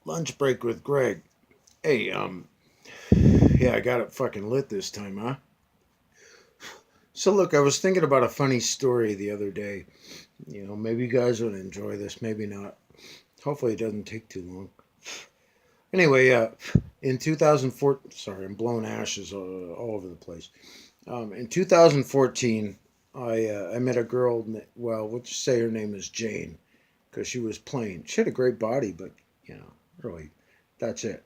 Lunch break with Greg. Hey, yeah, I got it fucking lit this time, huh? So look, I was thinking about a funny story the other day. Maybe you guys would enjoy this, maybe not. Hopefully, it doesn't take too long. Anyway, in 2004, sorry, I'm blowing ashes all over the place. In 2014, I met a girl. Well, we'll just say her name is Jane, because she was plain. She had a great body, but really, that's it.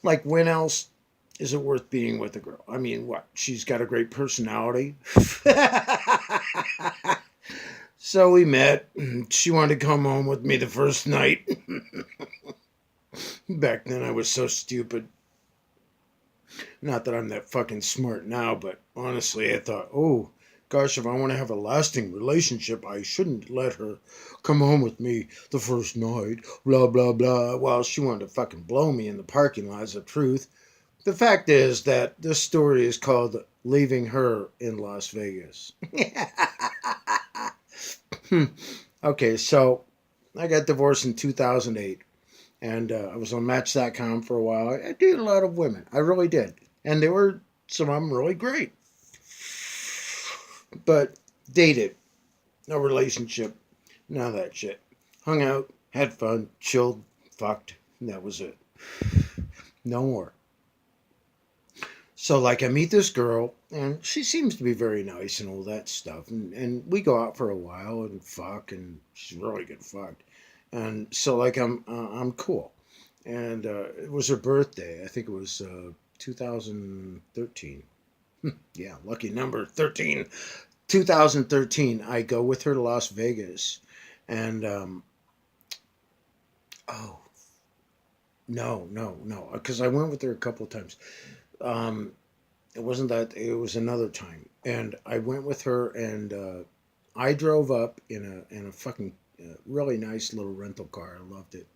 Like, when else is it worth being with a girl? I mean, what? She's got a great personality. So we met. She wanted to come home with me the first night. Back then, I was so stupid. Not that I'm that fucking smart now, but honestly, I thought, oh, gosh, if I want to have a lasting relationship, I shouldn't let her come home with me the first night. Blah, blah, blah. Well, she wanted to fucking blow me in the parking lot, is the truth. The fact is that this story is called Leaving Her in Las Vegas. Okay, so I got divorced in 2008, and I was on Match.com for a while. I dated a lot of women. I really did. And they were, some of them, really great. But dated, no relationship, none of that shit. Hung out, had fun, chilled, fucked, and that was it. No more. So, like, I meet this girl, and she seems to be very nice and all that stuff. And we go out for a while and fuck, and she's really good fucked. And so, like, I'm cool. And it was her birthday. I think it was 2013. Yeah, lucky number 13. 2013. I go with her to Las Vegas. And, oh, no. Because I went with her a couple of times. Um, it wasn't that, it was another time, and I went with her, and I drove up in a fucking really nice little rental car. I loved it.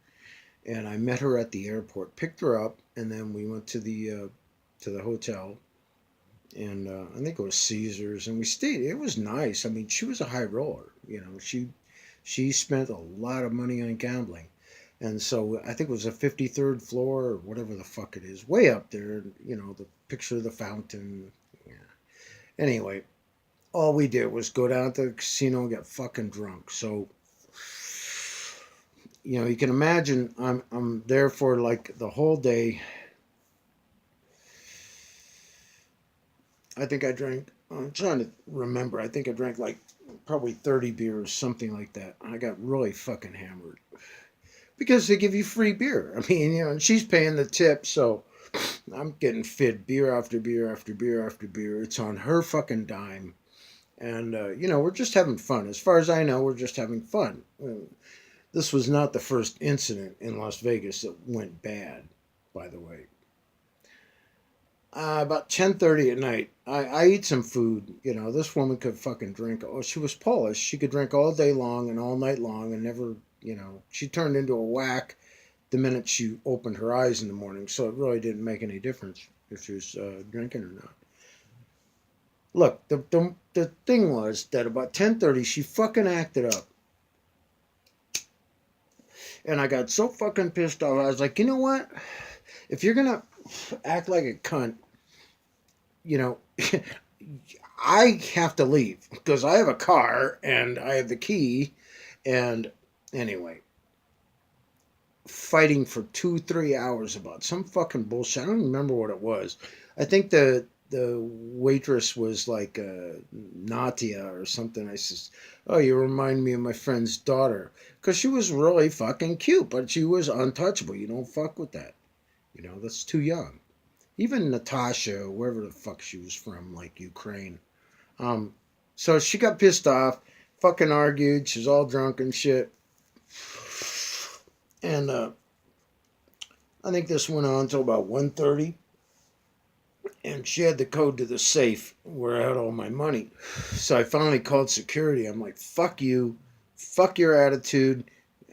And I met her at the airport, picked her up, and then we went to the hotel, and I think it was Caesars, and we stayed. It was nice. I mean, she was a high roller. She spent a lot of money on gambling. And so I think it was a 53rd floor or whatever the fuck it is, way up there. The picture of the fountain. Yeah. Anyway, all we did was go down to the casino and get fucking drunk. So, you can imagine I'm there for like the whole day. I think I drank, I'm trying to remember. I think I drank like probably 30 beers, something like that. I got really fucking hammered because they give you free beer. I mean, and she's paying the tip, so I'm getting fed beer after beer after beer after beer. It's on her fucking dime. And, we're just having fun. As far as I know, we're just having fun. This was not the first incident in Las Vegas that went bad, by the way. About 10:30 at night, I eat some food. This woman could fucking drink. Oh, she was Polish. She could drink all day long and all night long and never, she turned into a whack the minute she opened her eyes in the morning. So it really didn't make any difference if she was drinking or not. Look, the thing was that about 10:30 she fucking acted up, and I got so fucking pissed off. I was like, you know what? If you're gonna act like a cunt, you know, I have to leave because I have a car and I have the key. And anyway, fighting for 2 3 hours about some fucking bullshit. I don't remember what it was. I think the waitress was like Natia or something. I says, "Oh, you remind me of my friend's daughter," because she was really fucking cute, but she was untouchable. You don't fuck with that. That's too young. Even Natasha, wherever the fuck she was from, like Ukraine. Um, so she got pissed off, fucking argued. She was all drunk and shit. And I think this went on until about 1:30. And she had the code to the safe where I had all my money. So I finally called security. I'm like, fuck you. Fuck your attitude.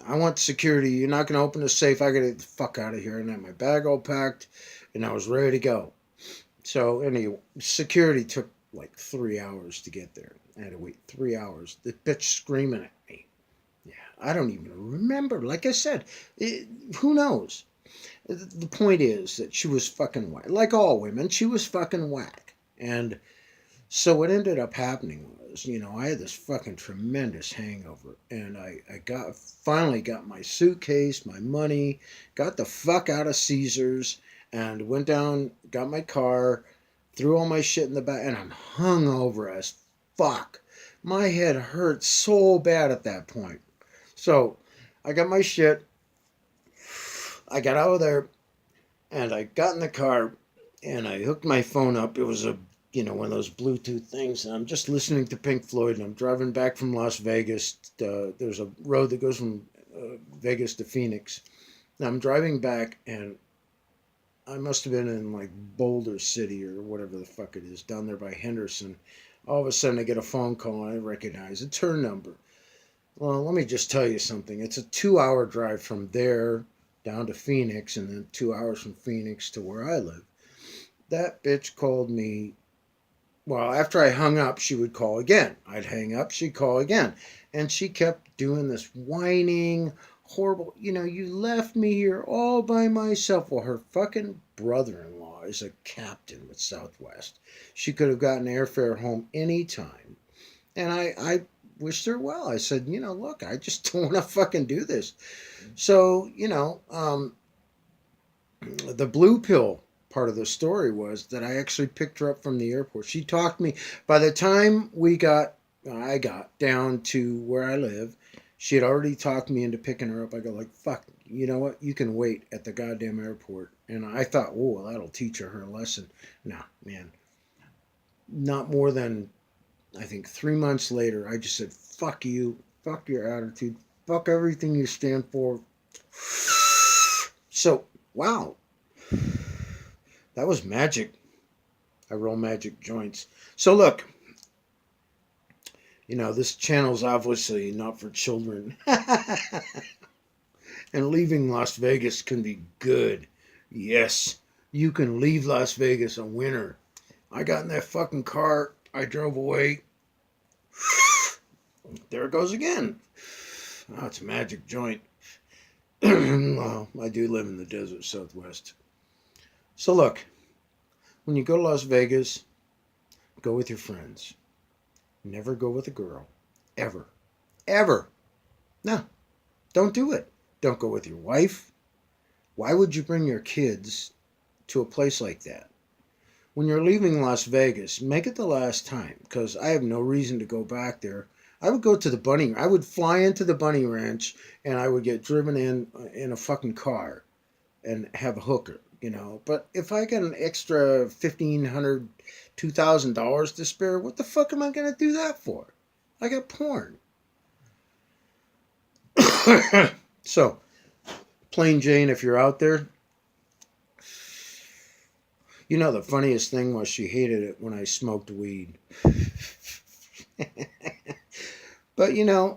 I want security. You're not going to open the safe. I got to get the fuck out of here. And I had my bag all packed and I was ready to go. So anyway, security took like 3 hours to get there. I had to wait 3 hours. The bitch screaming at me. Yeah. I don't even remember. Like I said, who knows? The point is that she was fucking whack. Like all women, she was fucking whack. And so what ended up happening was, I had this fucking tremendous hangover, and I finally got my suitcase, my money, got the fuck out of Caesars, and went down, got my car, threw all my shit in the back, and I'm hungover as fuck. My head hurt so bad at that point. So I got my shit, I got out of there, and I got in the car, and I hooked my phone up. It was one of those Bluetooth things, and I'm just listening to Pink Floyd, and I'm driving back from Las Vegas. There's a road that goes from Vegas to Phoenix. And I'm driving back, and I must have been in like Boulder City or whatever the fuck it is, down there by Henderson. All of a sudden, I get a phone call, and I recognize it's her number. Well, let me just tell you something. It's a 2-hour drive from there down to Phoenix, and then 2 hours from Phoenix to where I live. That bitch called me. Well, after I hung up, she would call again. I'd hang up, she'd call again. And she kept doing this whining, horrible, you left me here all by myself. Well, her fucking brother-in-law is a captain with Southwest. She could have gotten airfare home anytime. And I wished her well. I said, look, I just don't want to fucking do this. So, the blue pill part of the story was that I actually picked her up from the airport. She talked me. By the time I got down to where I live, she had already talked me into picking her up. I go like, fuck, you know what? You can wait at the goddamn airport. And I thought, oh, well, that'll teach her a lesson. No, man. Not more than, I think, 3 months later, I just said, fuck you. Fuck your attitude. Fuck everything you stand for. So, wow. That was magic. I roll magic joints. So look, this channel's obviously not for children. And leaving Las Vegas can be good. Yes, you can leave Las Vegas a winner. I got in that fucking car. I drove away. There it goes again. Oh, it's a magic joint. Well, I do live in the desert Southwest. So look, when you go to Las Vegas, go with your friends. Never go with a girl. Ever. Ever. No, don't do it. Don't go with your wife. Why would you bring your kids to a place like that? When you're leaving Las Vegas, make it the last time, because I have no reason to go back there. I would go to the bunny. I would fly into the bunny ranch, and I would get driven in a fucking car and have a hooker. But if I got an extra $1,500, $2,000 to spare, what the fuck am I gonna do that for? I got porn. So, Plain Jane, if you're out there, the funniest thing was she hated it when I smoked weed. But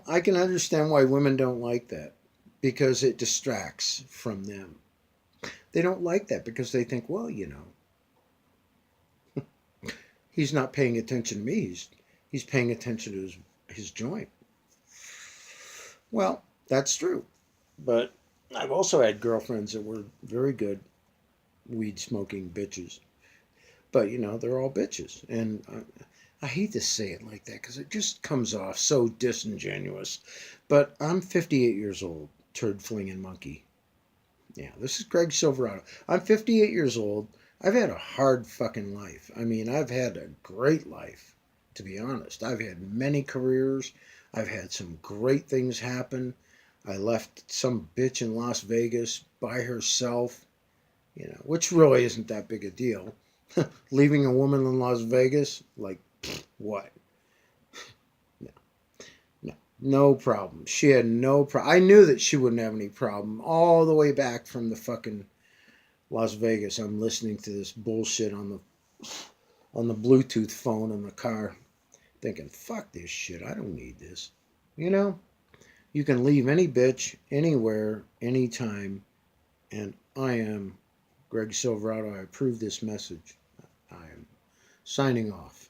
I can understand why women don't like that, because it distracts from them. They don't like that because they think, well, he's not paying attention to me. He's paying attention to his joint. Well, that's true. But I've also had girlfriends that were very good weed smoking bitches. But, they're all bitches. And I hate to say it like that because it just comes off so disingenuous. But I'm 58 years old, turd flinging monkey. Yeah, this is Greg Silverado. I'm 58 years old. I've had a hard fucking life. I mean, I've had a great life, to be honest. I've had many careers. I've had some great things happen. I left some bitch in Las Vegas by herself, which really isn't that big a deal. Leaving a woman in Las Vegas, like, what? No problem. She had no problem. I knew that she wouldn't have any problem. All the way back from the fucking Las Vegas, I'm listening to this bullshit on the Bluetooth phone in the car, thinking, fuck this shit. I don't need this. You can leave any bitch, anywhere, anytime. And I am Greg Silverado. I approve this message. I am signing off.